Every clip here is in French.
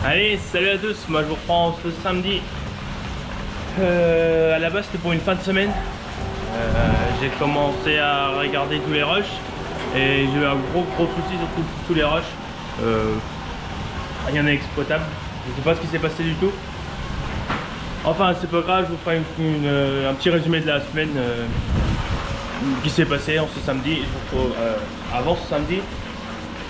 Allez, salut à tous, moi je vous reprends ce samedi. À la base c'était pour une fin de semaine. J'ai commencé à regarder tous les rushs et j'ai eu un gros souci sur tous les rushs. Rien n'est exploitable, je sais pas ce qui s'est passé du tout. Enfin c'est pas grave, je vous ferai un petit résumé de la semaine qui s'est passé en ce samedi. Je vous retrouve, avant ce samedi.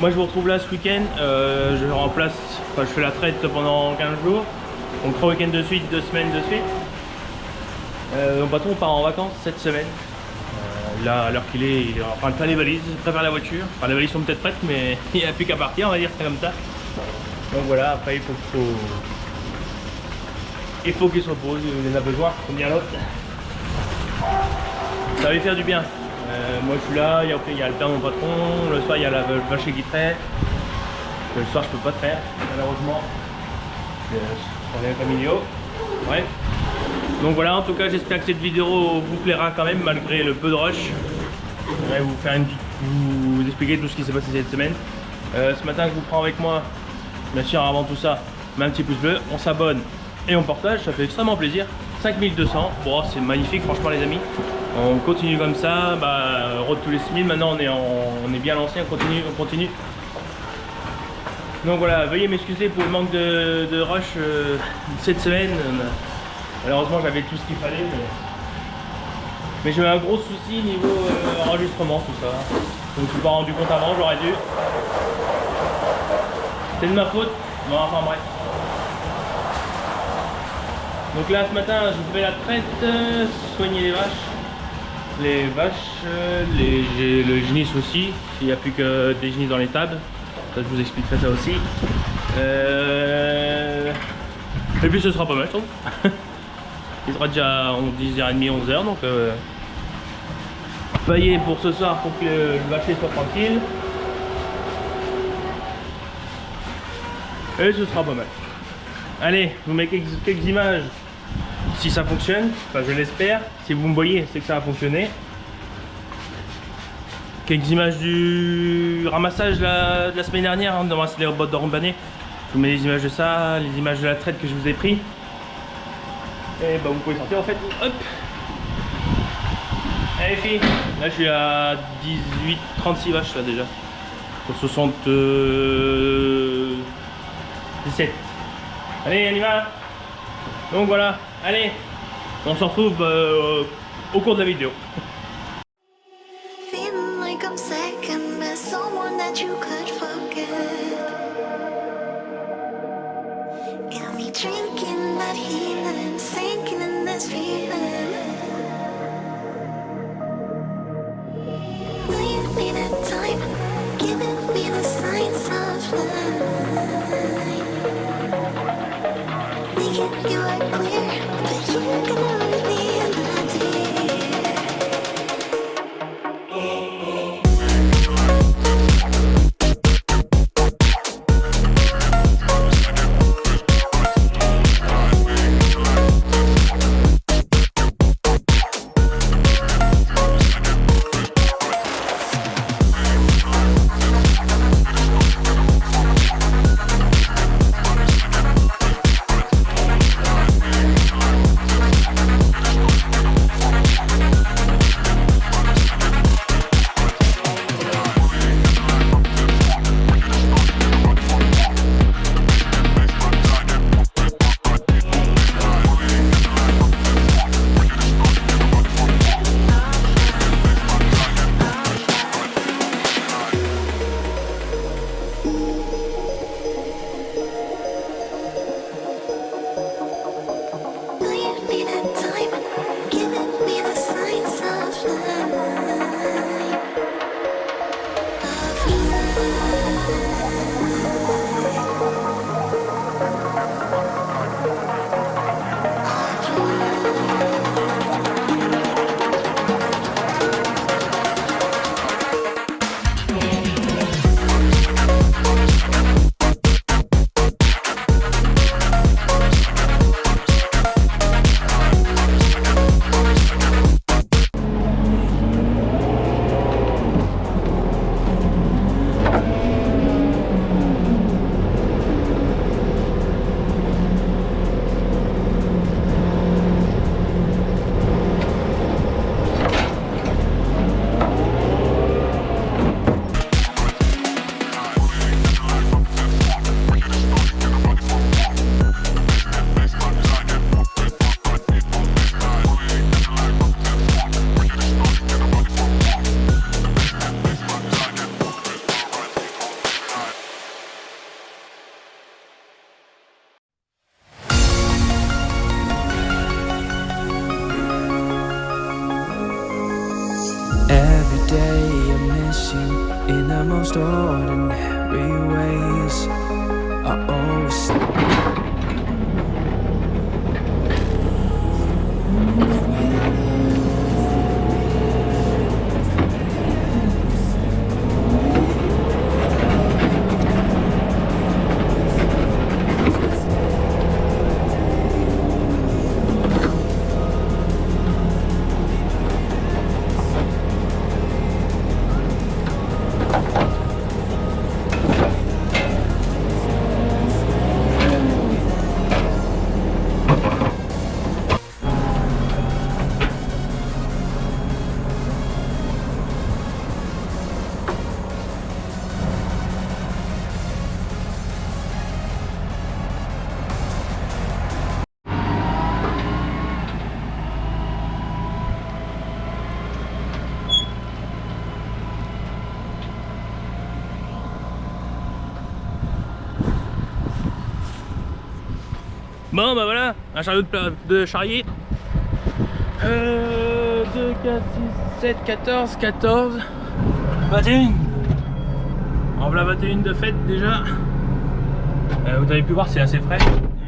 Moi je vous retrouve là ce week-end, je remplace, je fais la traite pendant 15 jours, donc 3 week-ends de suite, 2 semaines de suite. Mon patron part en vacances cette semaine. Là à l'heure qu'il est, il est en train de faire les valises, il prépare la voiture. Enfin les valises sont peut-être prêtes mais il n'y a plus qu'à partir, on va dire ça comme ça. Donc voilà, après il faut qu'il se repose, il en a besoin, comme dire l'autre. Ça va lui faire du bien. Moi je suis là, il y a le père de mon patron, le soir il y a la vache qui traite. Le soir je peux pas traire, malheureusement. On est familiaux. Bref. Donc voilà, en tout cas j'espère que cette vidéo vous plaira quand même malgré le peu de rush. Je vais vous expliquer tout ce qui s'est passé cette semaine. Ce matin je vous prends avec moi, bien sûr avant tout ça, mets un petit pouce bleu, on s'abonne et on partage, ça fait extrêmement plaisir. 5200, bon c'est magnifique franchement les amis. On continue comme ça, road tous les 6000, maintenant on est bien lancé, on continue. Donc voilà, veuillez m'excuser pour le manque de rush cette semaine. Malheureusement j'avais tout ce qu'il fallait, mais j'ai eu un gros souci niveau enregistrement, tout ça. Je me suis pas rendu compte avant, j'aurais dû. C'est de ma faute, bon enfin bref. Donc là ce matin je fais la traite, soigner les vaches, le génis aussi, s'il n'y a plus que des génisses dans les tables, ça je vous expliquerai ça aussi. Et puis ce sera pas mal je trouve. Il sera déjà 10h30, 11h donc paillé pour ce soir pour que le vacher soit tranquille. Et ce sera pas mal. Allez, je vous mets quelques images. Si ça fonctionne, enfin je l'espère, si vous me voyez c'est que ça a fonctionné. Quelques images du ramassage de la semaine dernière, on a ramassé les bottes de Rombané. Je vous mets les images de ça, les images de la traite que je vous ai pris. Et vous pouvez sortir en fait, hop. Allez filles, là je suis à 36 vaches là déjà. Pour 17. Allez on y va. Donc voilà, allez, on se retrouve au cours de la vidéo. You are clear, but you're gonna leave me in the deep. the most ordinary ways. I always Bon bah voilà, un chariot de charrier. 2, 4, 6, 7, 14, 14, 21. En voilà 21 de fête déjà. Vous avez pu voir, c'est assez frais.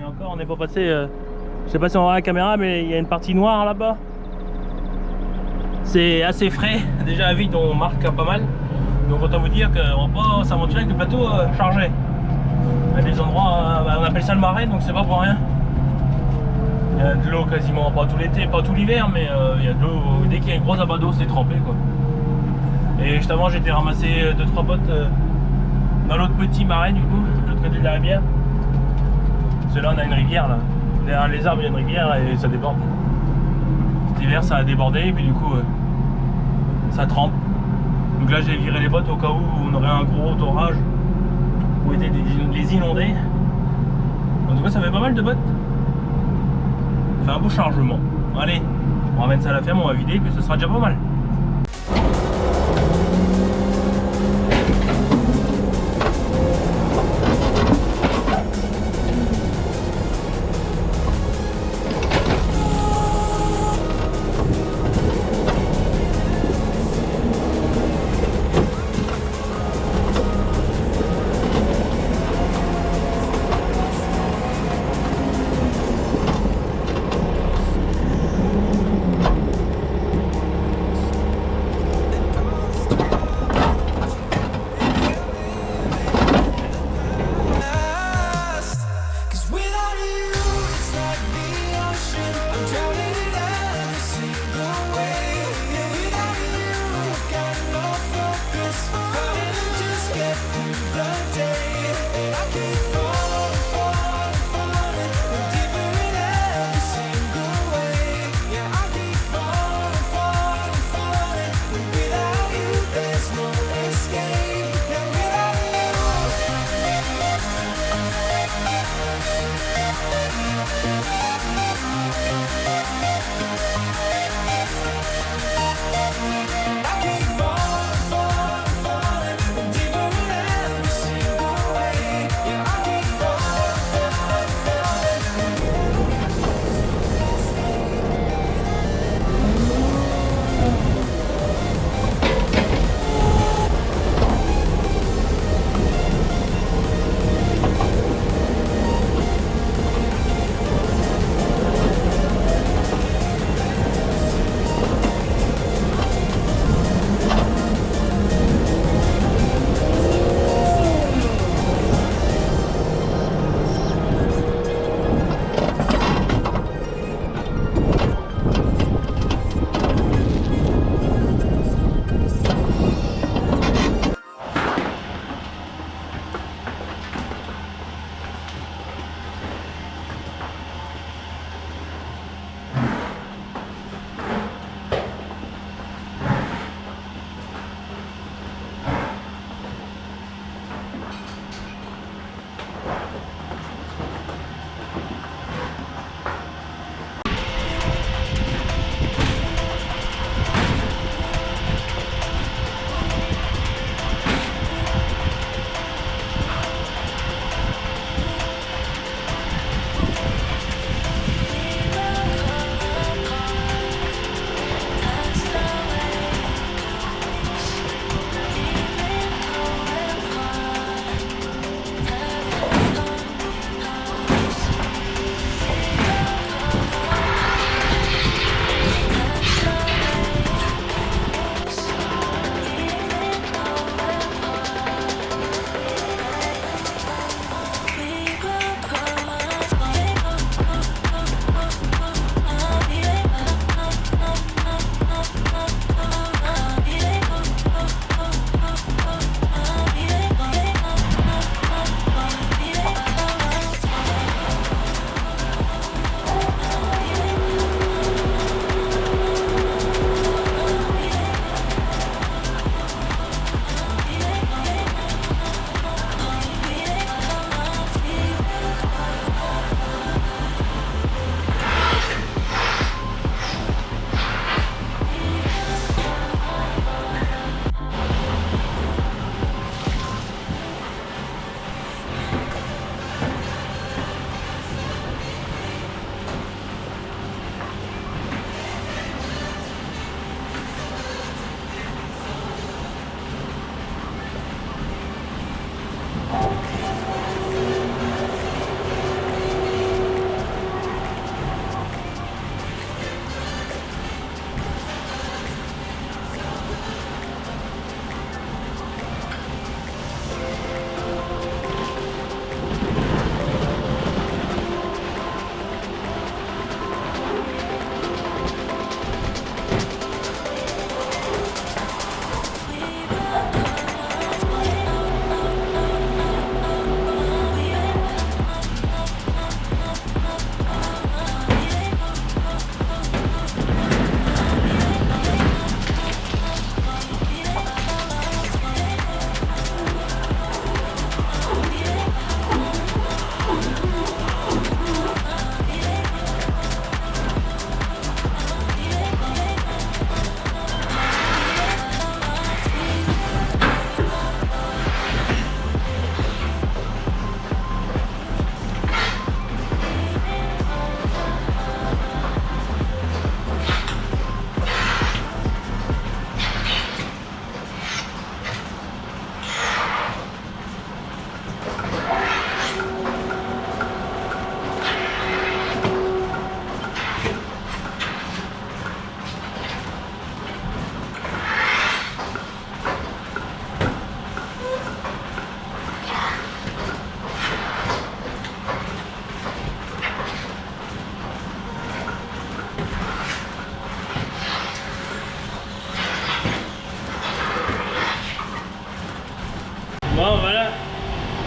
Et encore, on n'est pas passé. Je sais pas si on voit la caméra, mais il y a une partie noire là-bas. C'est assez frais. Déjà à vide, on marque pas mal. Donc autant vous dire qu'on va pas s'aventurer avec le plateau chargé. Il y a des endroits, on appelle ça le marais, donc c'est pas pour rien. Il y a de l'eau quasiment, pas tout l'été, pas tout l'hiver, mais il y a de l'eau, dès qu'il y a une grosse abat d'eau, c'est trempé quoi. Et juste avant, j'étais ramassé 2-3 bottes dans l'autre petit marais du coup, de l'autre côté de la rivière. Parce que là, on a une rivière là. Derrière les arbres, il y a une rivière et ça déborde. Cet hiver, ça a débordé et puis du coup, ça trempe. Donc là, j'ai viré les bottes au cas où on aurait un gros orage ou était les inonder. En tout cas, ça fait pas mal de bottes. Ça fait un beau chargement. Allez, on ramène ça à la ferme, on va vider, puis ce sera déjà pas mal.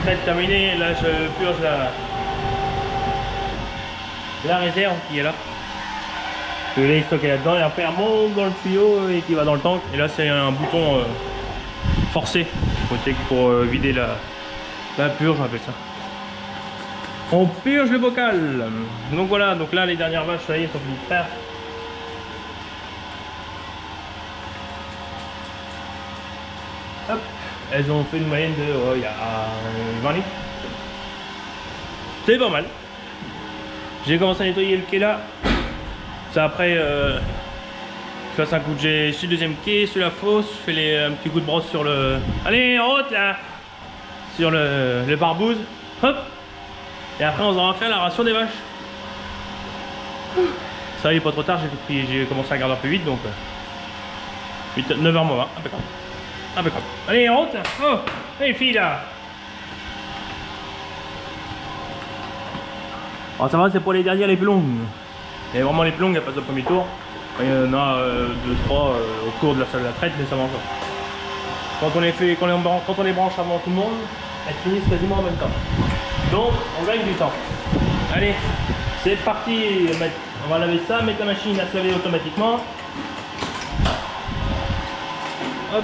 traite terminée, là je purge la réserve qui est là. Le lait est stocké là-dedans et après elle monte dans le tuyau et qui va dans le tank. Et là c'est un bouton forcé pour vider la purge, on appelle ça. On purge le bocal. Donc voilà, donc là les dernières vaches, ça y est, sont finies de faire. Hop, elles ont fait une moyenne de il y a 20 litres. C'est pas mal. J'ai commencé à nettoyer le quai là. Ça après je fasse un coup de jet sur le deuxième quai, sur la fosse, je fais un petit coup de brosse sur le. Allez en route là. Sur le barbouze. Hop. Et après on va faire la ration des vaches. Ça il est pas trop tard, j'ai commencé à garder un peu vite donc 9h moins 20, impeccable. Impeccable. Allez en route. Oh, les filles là. Alors ça va, c'est pour les dernières les plus longues. Et vraiment les plus longues, elles passent au premier tour. Il y en a 2-3 au cours de la salle de la traite, mais ça va encore. Quand on les branche avant tout le monde, elles finissent quasiment en même temps. Donc on gagne du temps. Allez, c'est parti. On va laver ça, mettre la machine à se laver automatiquement. Hop.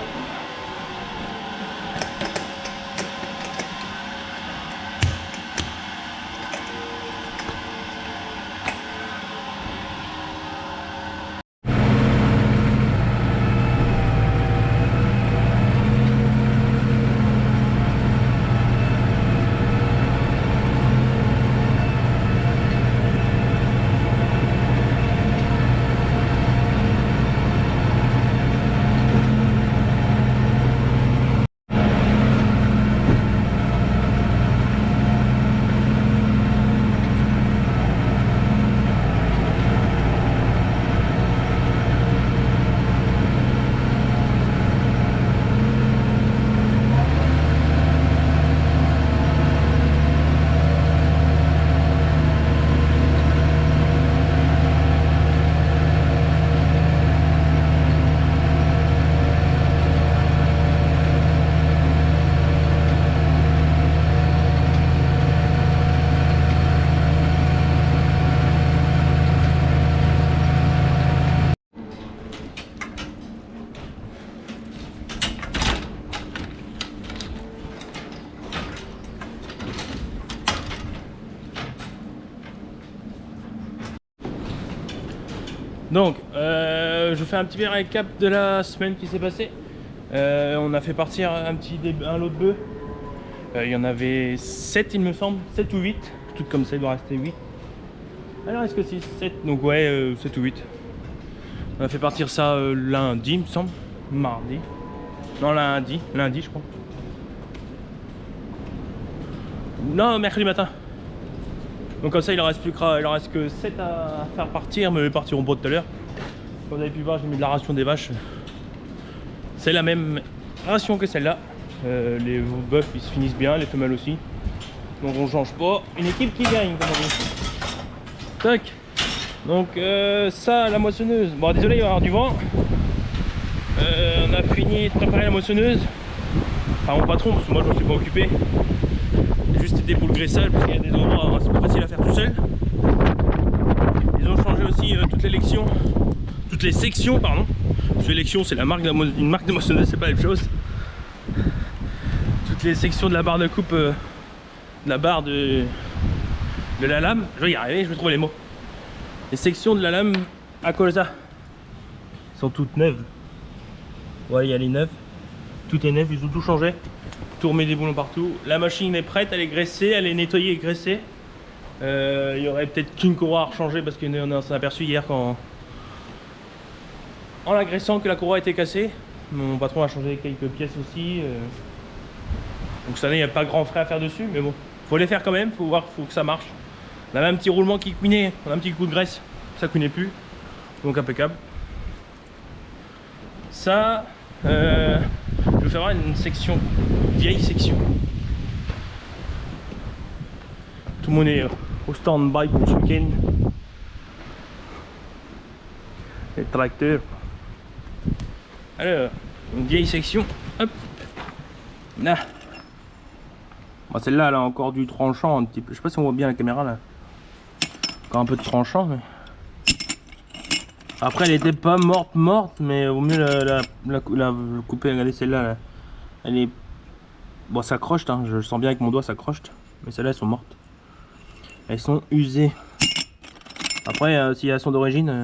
Donc, je fais un petit récap de la semaine qui s'est passée. On a fait partir un lot de bœufs. Il y en avait 7 il me semble, 7 ou 8. Tout comme ça, il doit rester 8. Alors est-ce que c'est 7? Donc ouais, 7 ou 8. On a fait partir ça lundi, il me semble. Mardi. Non, lundi je crois. Non, mercredi matin. Donc comme ça il en reste que 7 à faire partir, mais ils partiront pas tout à l'heure. Comme vous avez pu voir, j'ai mis de la ration des vaches. C'est la même ration que celle-là. Les bœufs ils se finissent bien, les femelles aussi. Donc on change pas. Une équipe qui gagne comme on dit. Tac. Donc ça, la moissonneuse. Bon désolé, il va y avoir du vent. On a fini de préparer la moissonneuse. Enfin mon patron, parce que moi je m'en suis pas occupé. Juste aidé pour le graissage parce qu'il y a des endroits c'est pas facile à faire tout seul. Ils ont changé aussi toutes les sections pardon. Parce que l'élection c'est une marque de moissonneuse, c'est pas la même chose. Toutes les sections de la barre de coupe, de la barre de la lame, je vais y arriver, je vais trouver les mots. Les sections de la lame à colza sont toutes neuves. Voilà, il y a les neuves. Tout est neuf, ils ont tout changé. Tout remet des boulons partout. La machine est prête, elle est graissée, elle est nettoyée et graissée. Il y aurait peut-être qu'une courroie à rechanger parce qu'on s'est aperçu hier en la graissant que la courroie était cassée. Mon patron a changé quelques pièces aussi. Donc cette année il n'y a pas grand frais à faire dessus, mais bon, faut les faire quand même, faut que ça marche. On avait un petit roulement qui couinait, on a un petit coup de graisse, ça couinait plus, donc impeccable. Ça, je vais faire une section, vieille section. Tout le monde est au stand-by pour ce week-end. Les tracteurs. Alors, une vieille section, hop, là. Bon, celle-là, elle a encore du tranchant un petit peu. Je sais pas si on voit bien la caméra là. Encore un peu de tranchant. Mais... Après, elle était pas morte, mais au mieux la couper. Regardez celle-là. Là. Elle est. Bon, ça croche, hein. Je sens bien avec mon doigt, ça croche. Mais celles-là, elles sont mortes. Elles sont usées. Après, si elles sont d'origine.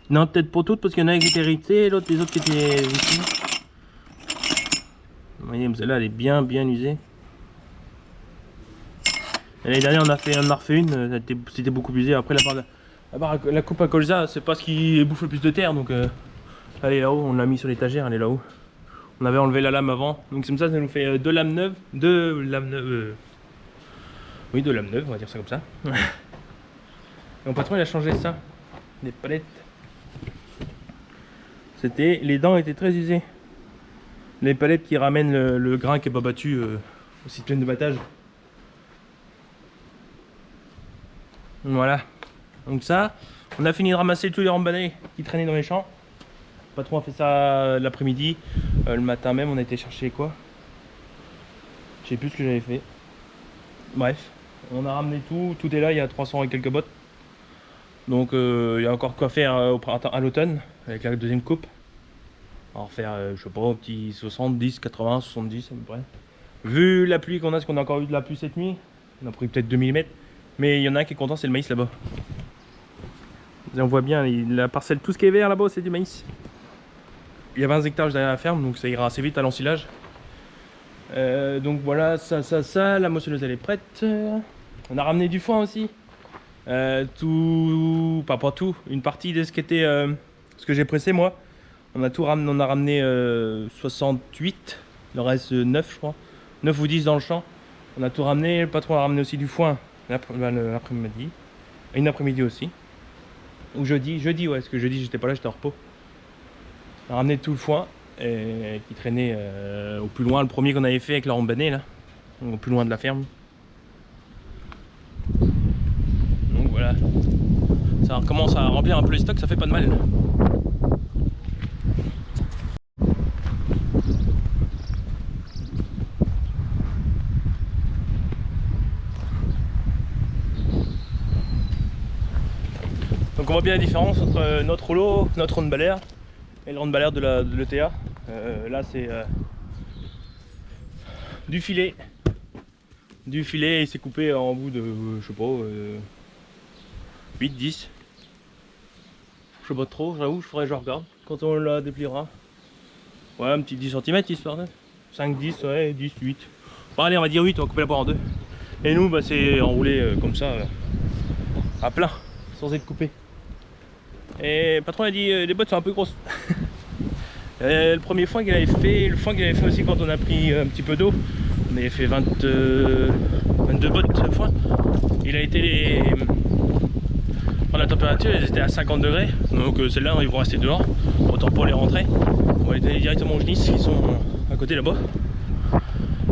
Non, peut-être pas toutes, parce qu'il y en a qui étaient ritées, les autres qui étaient vissées. Vous voyez, celle-là, elle est bien usée. L'année dernière, on a refait une, c'était beaucoup usé. Après, la coupe à colza, c'est pas ce qui bouffe le plus de terre, donc elle est là-haut, on l'a mis sur l'étagère, elle est là-haut. On avait enlevé la lame avant, donc c'est comme ça nous fait deux lames neuves. Oui, deux lames neuves, on va dire ça comme ça. Et mon patron, il a changé ça, des palettes. Les dents étaient très usées. Les palettes qui ramènent le grain qui est pas battu, aussi plein de battage. Voilà, donc ça, on a fini de ramasser tous les rembalais qui traînaient dans les champs. Le patron a fait ça l'après-midi, le matin même on a été chercher quoi. Je sais plus ce que j'avais fait. Bref, on a ramené tout est là, il y a 300 et quelques bottes. Donc il y a encore quoi faire au printemps, à l'automne, avec la deuxième coupe. On va refaire, je sais pas, un petit 70, 80, 70 à peu près. Vu la pluie qu'on a, parce qu'on a encore eu de la pluie cette nuit, on a pris peut-être 2 mm. Mais il y en a un qui est content, c'est le maïs là-bas. On voit bien la parcelle, tout ce qui est vert là-bas, c'est du maïs. Il y a 20 hectares derrière la ferme, donc ça ira assez vite à l'ensilage. Donc voilà, ça, la moissonneuse elle est prête. On a ramené du foin aussi. Pas tout, une partie de ce qui était ce que j'ai pressé moi. On a ramené 68, il en reste 9 je crois. 9 ou 10 dans le champ. On a tout ramené, le patron a ramené aussi du foin. L'après-midi, une après-midi aussi, ou jeudi ouais, parce que jeudi j'étais pas là, j'étais en repos. On a ramené tout le foin qui traînait au plus loin, le premier qu'on avait fait avec la rembanée là, au plus loin de la ferme. Donc voilà, ça recommence à remplir un peu les stocks, ça fait pas de mal. Donc on voit bien la différence entre notre rouleau, notre roundballer et le roundballer de l'ETA. Là c'est du filet. Il s'est coupé en bout de, je sais pas, 8, 10. Je sais pas trop, j'avoue, je regarde quand on la dépliera. Ouais, un petit 10 cm histoire de 5, 10, ouais, 10, 8. Bon allez, on va dire 8, on va couper la poire en deux. Et nous, bah, c'est enroulé comme ça, à plein, sans être coupé. Et le patron a dit les bottes sont un peu grosses. Le premier foin qu'il avait fait, aussi quand on a pris un petit peu d'eau, on avait fait 22 bottes de foin. Il a été la température, elles étaient à 50 degrés, donc celles-là ils vont rester dehors, autant pour les rentrer. On va les donner directement aux génisses qui sont à côté là-bas,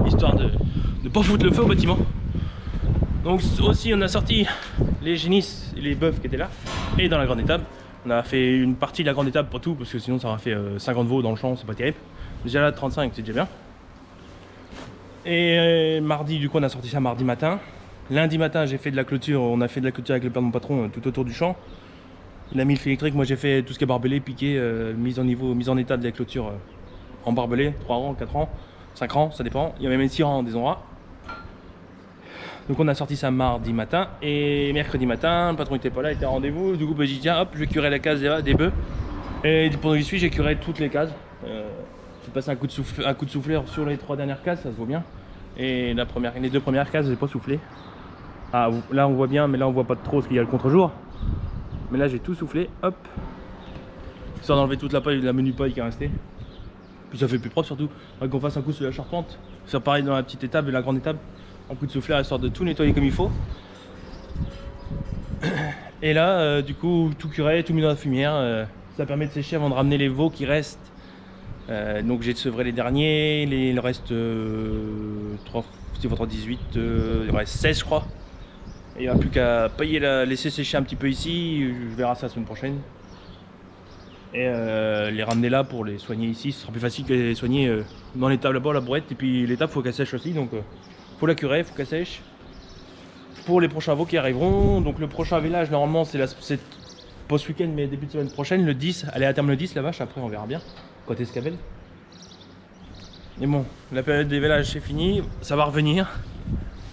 histoire de ne pas foutre le feu au bâtiment. Donc aussi on a sorti les génisses et les bœufs qui étaient là, et dans la grande étable. On a fait une partie de la grande étable pour tout, parce que sinon ça aurait fait 50 veaux dans le champ, c'est pas terrible. Déjà là 35 c'est déjà bien. Et mardi du coup on a sorti ça mardi matin. Lundi matin j'ai fait de la clôture, on a fait de la clôture avec le père de mon patron tout autour du champ. Il a mis le fil électrique, moi j'ai fait tout ce qui est barbelé, piqué, mise en état de la clôture en barbelé, 3 rangs, 4 rangs, 5 rangs, ça dépend. Il y avait même 6 rangs des endroits. Donc on a sorti ça mardi matin, et mercredi matin, le patron était pas là, il était à rendez-vous. Du coup j'ai dit tiens hop, je vais curer la case des bœufs. Et pendant que j'y suis, j'ai curé toutes les cases. J'ai passé un coup de souffleur sur les 3 dernières cases, ça se voit bien. Et les 2 premières cases, j'ai pas soufflé. Ah là on voit bien, mais là on voit pas trop parce qu'il y a le contre-jour. Mais là j'ai tout soufflé, hop. Histoire d'enlever toute la paille, la menu paille qui est restée. Puis ça fait plus propre surtout. Il qu'on fasse un coup sur la charpente. Faire pareil dans la petite étable et la grande étable. Un coup de souffleur histoire de tout nettoyer comme il faut. Et là du coup tout curé, tout mis dans la fumière, ça permet de sécher avant de ramener les veaux qui restent. Donc j'ai sevré les derniers, il reste 18, il reste 16 je crois. Et il n'y a plus qu'à laisser sécher un petit peu ici, je verrai ça la semaine prochaine. Et les ramener là pour les soigner ici, ce sera plus facile que les soigner dans l'étable là-bas, la brouette. Et puis l'étable faut qu'elle sèche aussi, donc faut la curer, faut qu'elle sèche. Pour les prochains veaux qui arriveront, donc le prochain village normalement c'est pas ce week-end mais début de semaine prochaine, le 10, elle est à terme le 10 la vache, après on verra bien, côté Escabelle. Et bon, la période des vélages c'est fini, ça va revenir.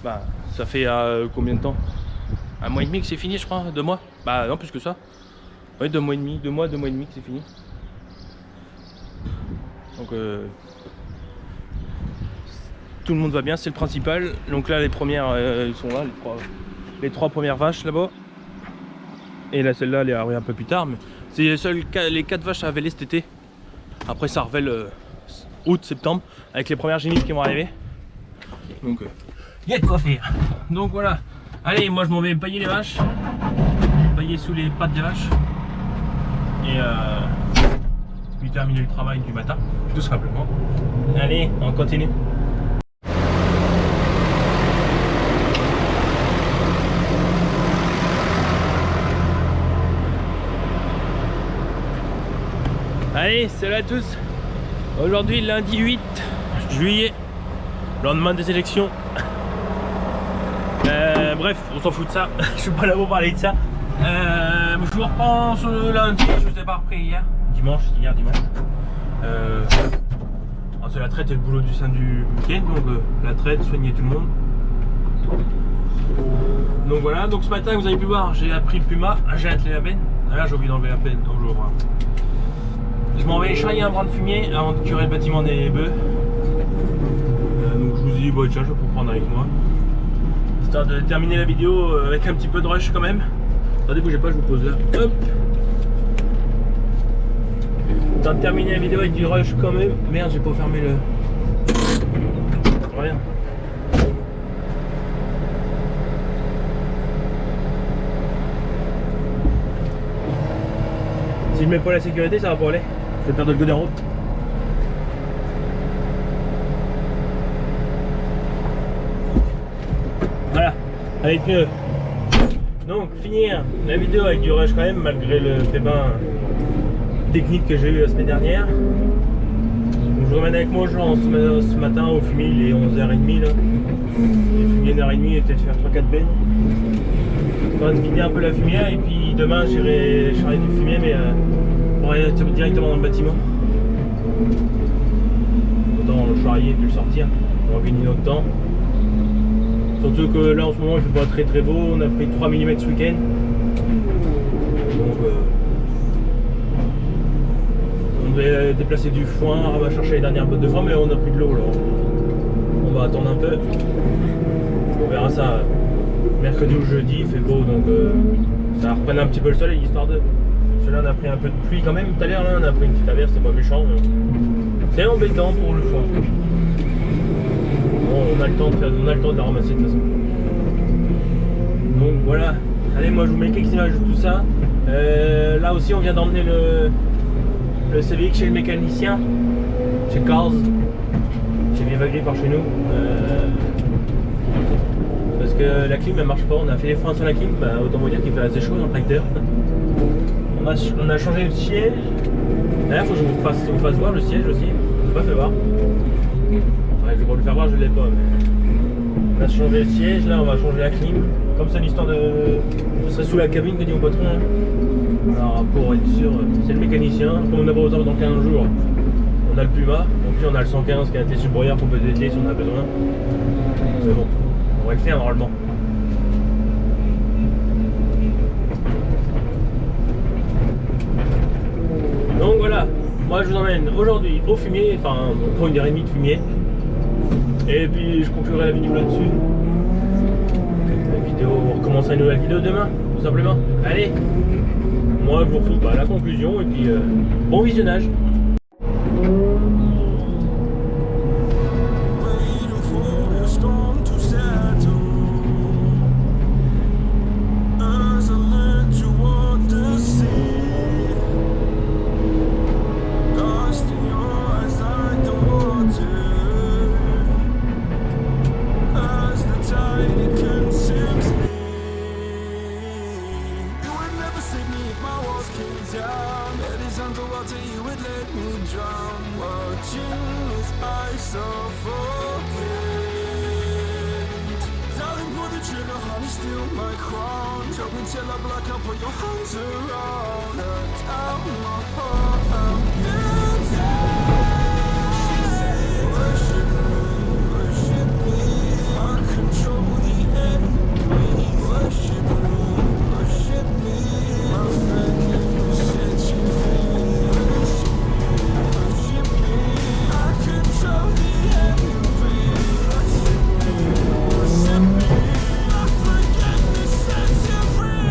Bah, ça fait combien de temps? Un mois et demi que c'est fini je crois, 2 mois? Bah non plus que ça. Ouais, 2 mois et demi, 2 mois et demi que c'est fini. Donc tout le monde va bien, c'est le principal. Donc là les premières ils sont là, les 3 premières vaches là-bas. Et là celle-là elle est arrivée un peu plus tard, mais c'est les 4 vaches à véler cet été. Après ça revèle août, septembre, avec les premières génisses qui vont arriver. Donc il y a de quoi faire. Donc voilà. Allez, moi je m'en vais pailler les vaches. Pailler sous les pattes des vaches. Et puis terminer le travail du matin, tout simplement. Allez, on continue. Allez, salut à tous. Aujourd'hui, lundi 8 juillet, lendemain des élections. Bref, on s'en fout de ça. Je suis pas là pour parler de ça. Je vous reprends ce lundi. Je vous ai pas repris hier dimanche. C'est la traite et le boulot du sein du week-end. Donc la traite, soigner tout le monde. Donc voilà. Donc ce matin, vous avez pu voir, j'ai appris le puma. J'ai attelé la benne. Là, j'ai oublié d'enlever la benne. Donc je m'en vais charrier un brin de fumier avant de curer le bâtiment des bœufs. Donc je vous ai dit, bon, tiens, je vais vous prendre avec moi. Histoire de terminer la vidéo avec un petit peu de rush quand même. Attendez, bougez pas, je vous pose là. Hop. Histoire de terminer la vidéo avec du rush quand même. Merde, j'ai pas fermé le... Rien. Si je mets pas la sécurité, ça va pas aller. Je vais perdre le godin en route. Voilà, avec mieux. Donc finir la vidéo avec du rush quand même, malgré le pépin technique que j'ai eu la semaine dernière. Donc, je vous emmène avec moi Jean ce matin au fumier, il est 11h30 là. J'ai fumé 1h30 et peut-être faire 3-4 bennes. Je vais vider un peu la fumière et puis demain j'irai charger du fumier mais pour aller directement dans le bâtiment. Autant le charrier et puis le sortir. On va gagner notre temps. Surtout que là en ce moment il fait pas très beau, on a pris 3 mm ce week-end. Donc on devait déplacer du foin, on va chercher les dernières bottes de foin mais on a pris de l'eau là. On va attendre un peu. On verra ça mercredi ou jeudi, il fait beau donc ça reprenne un petit peu le soleil histoire de... Celui-là on a pris un peu de pluie quand même tout à l'heure, on a pris une petite averse, c'est pas méchant. C'est embêtant pour le foin. Bon, on a le temps de la ramasser de toute façon. Donc voilà. Allez, moi je vous mets quelques images de tout ça. Là aussi on vient d'emmener le CVX chez le mécanicien, chez Cars, chez Vivagri par chez nous. Parce que la clim elle marche pas, on a fait les freins sur la clim, bah, autant vous dire qu'il fait assez chaud dans le tracteur. On a changé le siège. D'ailleurs faut que je vous fasse voir le siège aussi, je l'ai pas fait voir. Ouais, je vais pas le faire voir, je l'ai pas. Mais... On a changé le siège, là on va changer la clim. Comme ça l'histoire de... Je serai sous la cabine que dit mon patron. Alors pour être sûr, c'est le mécanicien. Comme on n'a pas besoin dans 15 jours, on a le Puma. Donc puis on a le 115 qui a été sous brouillard qu'on peut dételer si on a besoin. Mais bon, on va le faire normalement. Donc voilà, moi je vous emmène aujourd'hui au fumier, enfin on prend 1h30 de fumier. Et puis je conclurai la vidéo là-dessus. La vidéo, on recommencera une nouvelle vidéo demain, tout simplement. Allez, moi je vous retrouve à la conclusion et puis bon visionnage. Down, that is uncle, I'll tell you it later. heart is still my crown. Choke me till I black out, put your hands around. Hurt out my heart. Worship me, I control the air you breathe. Worship me, my forgiveness set you free. Worship me, I control the air you breathe. Worship me, my forgiveness set you free.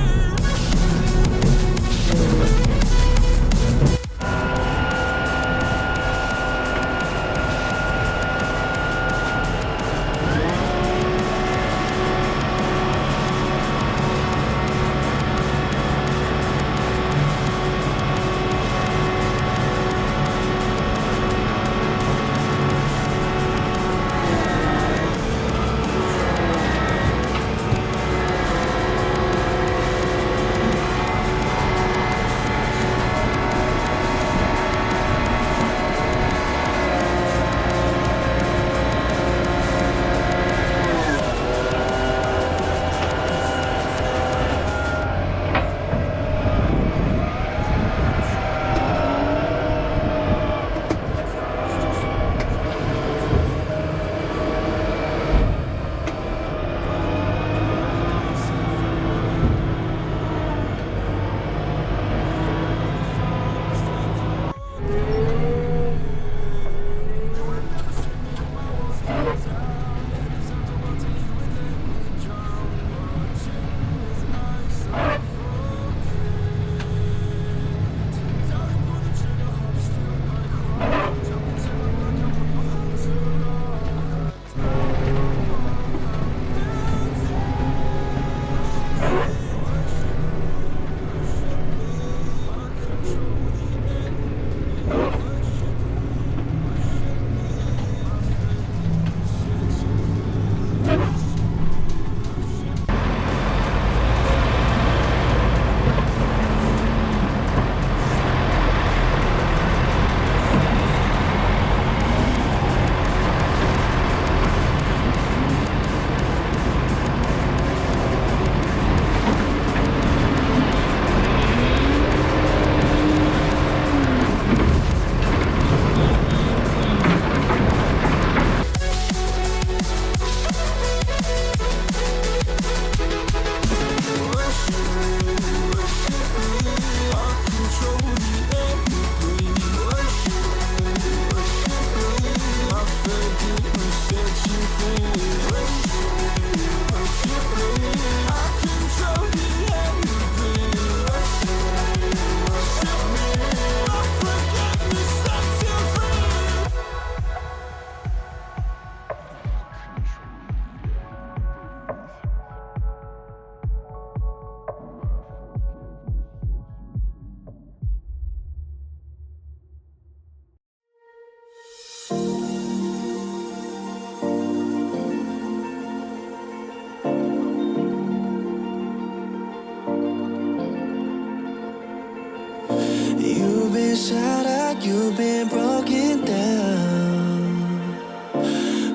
You've been shattered, you've been broken down.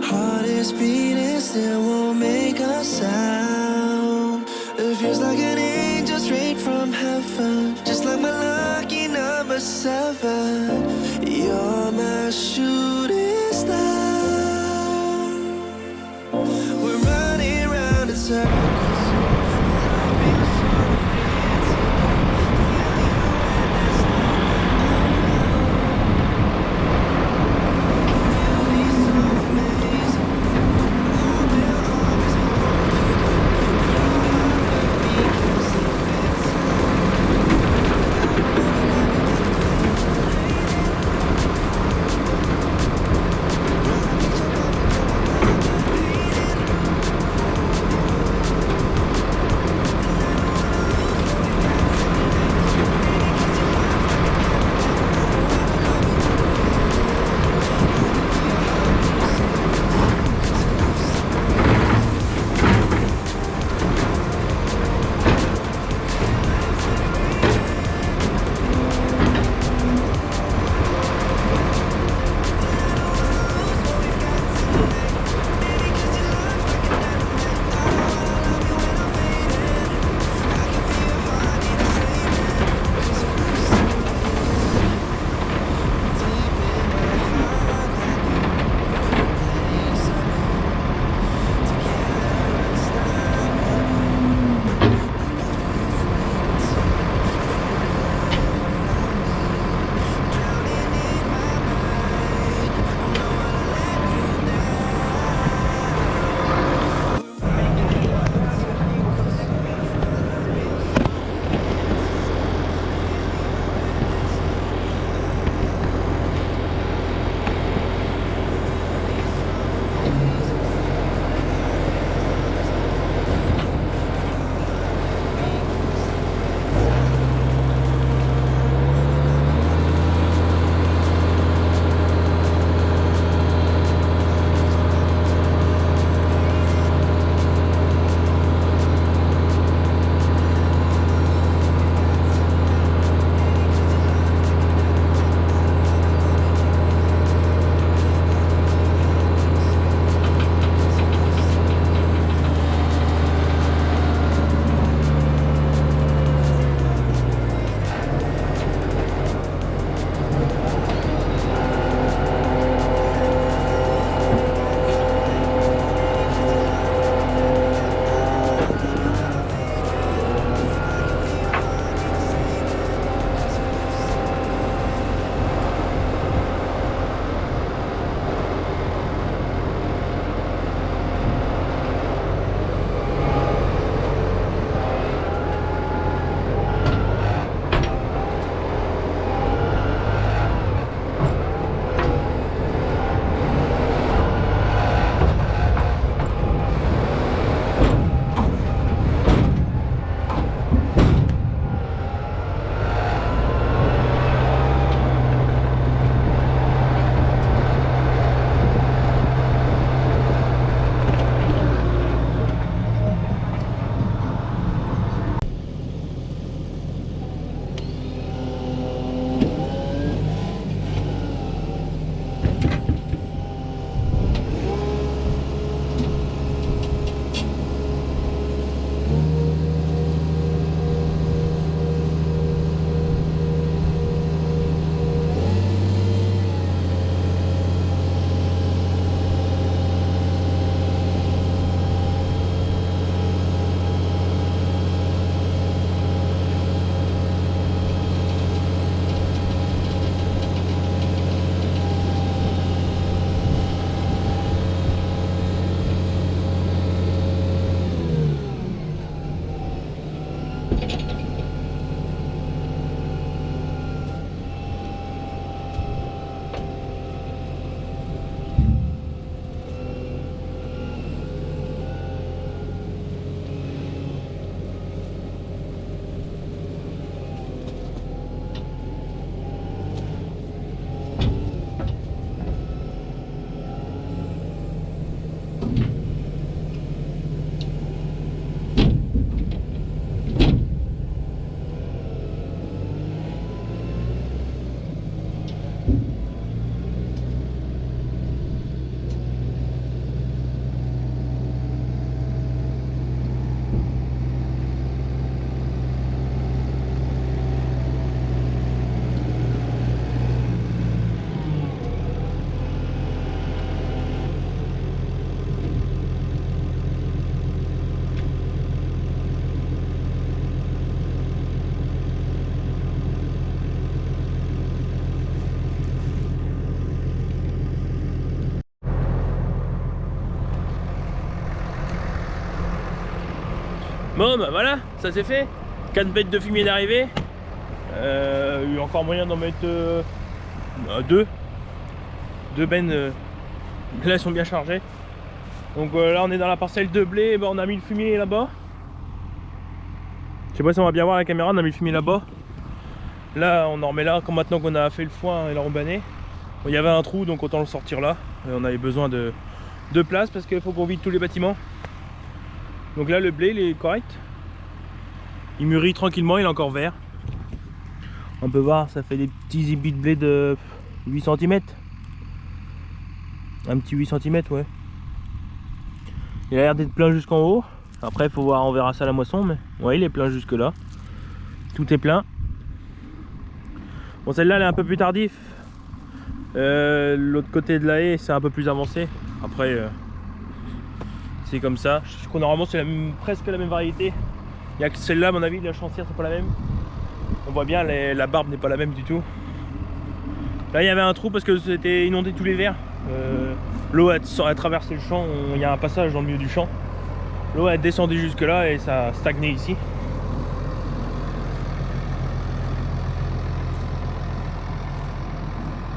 Heart is beating, still won't make a sound. It feels like an angel straight from heaven, just like my lucky number 7. You're my shooting star. We're running round in circles. Bon bah voilà, ça c'est fait. 4 bêtes de fumier d'arrivée. Il y a encore moyen d'en mettre 2. 2 bennes. Là elles sont bien chargées. Donc là on est dans la parcelle de blé. On a mis le fumier là-bas. Je sais pas si on va bien voir la caméra, on a mis le fumier là-bas. Là on en remet là, comme maintenant qu'on a fait le foin et la rembanée. Bon, il y avait un trou donc autant le sortir là. On avait besoin de place parce qu'il faut qu'on vide tous les bâtiments. Donc là le blé il est correct. Il mûrit tranquillement, il est encore vert. On peut voir, ça fait des petits ébis de blé de 8 cm. Un petit 8 cm, ouais. Il a l'air d'être plein jusqu'en haut. Après, il faut voir, on verra ça à la moisson. Mais ouais, il est plein jusque là. Tout est plein. Bon, celle-là, elle est un peu plus tardif. L'autre côté de la haie, c'est un peu plus avancé. Après, c'est comme ça. Je crois normalement, c'est presque la même variété. Il y a que celle-là, à mon avis, la chancière, c'est pas la même. On voit bien, la barbe n'est pas la même du tout. Là, il y avait un trou parce que c'était inondé tous les verres. L'eau a traversé le champ. Il y a un passage dans le milieu du champ. L'eau a descendu jusque là et ça a stagné ici.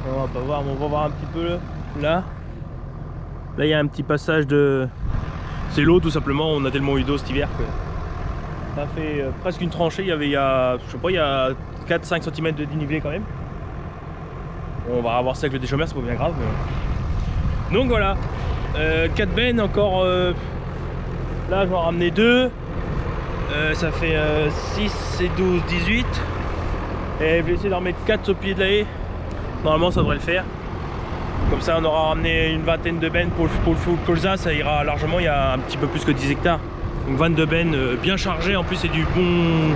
On va pas voir, mais on va voir un petit peu là. Là, il y a un petit passage de. C'est l'eau tout simplement. On a tellement eu d'eau cet hiver que. Ça a fait presque une tranchée, il y a, je sais pas, il y a 4-5 cm de dénivelé quand même. On va avoir ça avec le déchaummeur, c'est pas bien grave. Mais... Donc voilà, 4 bennes encore, là je vais en ramener 2. Ça fait 6 et 12, 18. Et je vais essayer d'en remettre 4 au pied de la haie. Normalement ça devrait le faire. Comme ça on aura ramené une vingtaine de bennes pour le colza, ça ira largement, il y a un petit peu plus que 10 hectares. Donc 22 bennes bien chargées, en plus c'est du bon.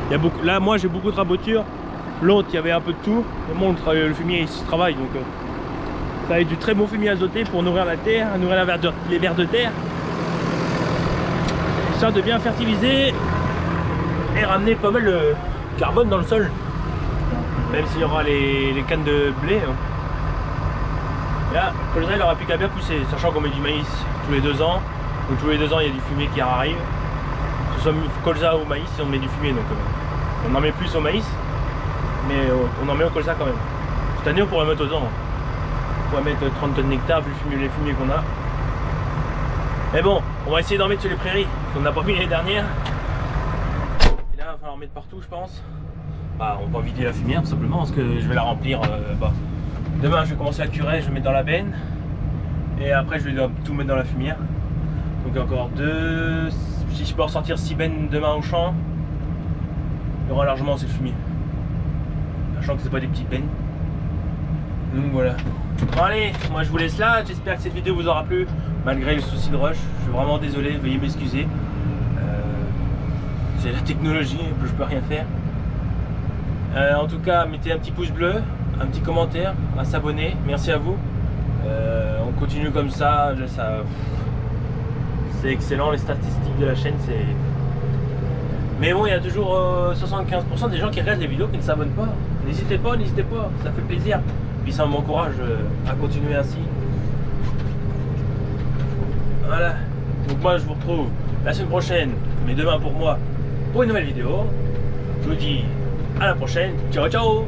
Il y a beaucoup. Là moi j'ai beaucoup de rabotures. L'autre il y avait un peu de tout. Mais bon le fumier il se travaille donc ça va être du très bon fumier azoté pour nourrir la terre, nourrir les vers de terre. Ça de bien fertiliser et ramener pas mal de carbone dans le sol. Même s'il y aura les cannes de blé. Là, le colza il aura plus qu'à bien pousser, sachant qu'on met du maïs tous les 2 ans. Donc tous les 2 ans il y a du fumier qui arrive. Que ce soit colza ou maïs, on met du fumier, donc on en met plus au maïs, mais on en met au colza quand même. Cette année on pourrait mettre autant. On pourrait mettre 30 tonnes d'hectares vu les fumiers qu'on a. Mais bon, on va essayer d'en mettre sur les prairies, qu'on n'a pas mis l'année dernière. Et là il va falloir en mettre partout je pense. Bah, on va vider la fumière tout simplement parce que je vais la remplir. Demain je vais commencer à curer, je vais mettre dans la benne. Et après je vais tout mettre dans la fumière. Donc encore 2, si je peux ressortir 6 bennes demain au champ, il y aura largement assez de fumier. Sachant que c'est pas des petites bennes. Donc voilà. Bon allez, moi je vous laisse là, j'espère que cette vidéo vous aura plu, malgré le souci de rush. Je suis vraiment désolé, veuillez m'excuser. C'est la technologie, je peux rien faire. En tout cas, mettez un petit pouce bleu, un petit commentaire, à s'abonner, merci à vous. On continue comme ça, c'est excellent, les statistiques de la chaîne, c'est... Mais bon, il y a toujours 75% des gens qui regardent les vidéos qui ne s'abonnent pas. N'hésitez pas, ça fait plaisir. Puis ça m'encourage à continuer ainsi. Voilà. Donc moi, je vous retrouve la semaine prochaine, mais demain pour moi, pour une nouvelle vidéo. Je vous dis à la prochaine. Ciao, ciao!